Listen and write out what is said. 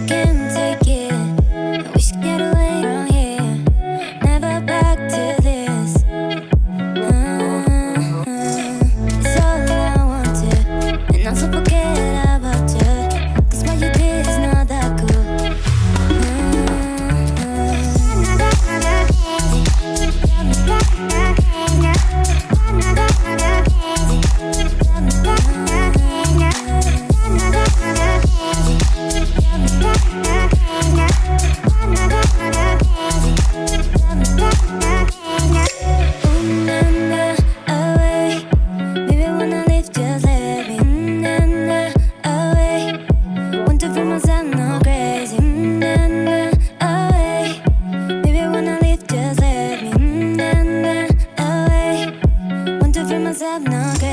can't take it. I wish I get away from here. Never back to this. It's all I wanted, and also forget about you. 'Cause what you did is not that cool. Myself, no.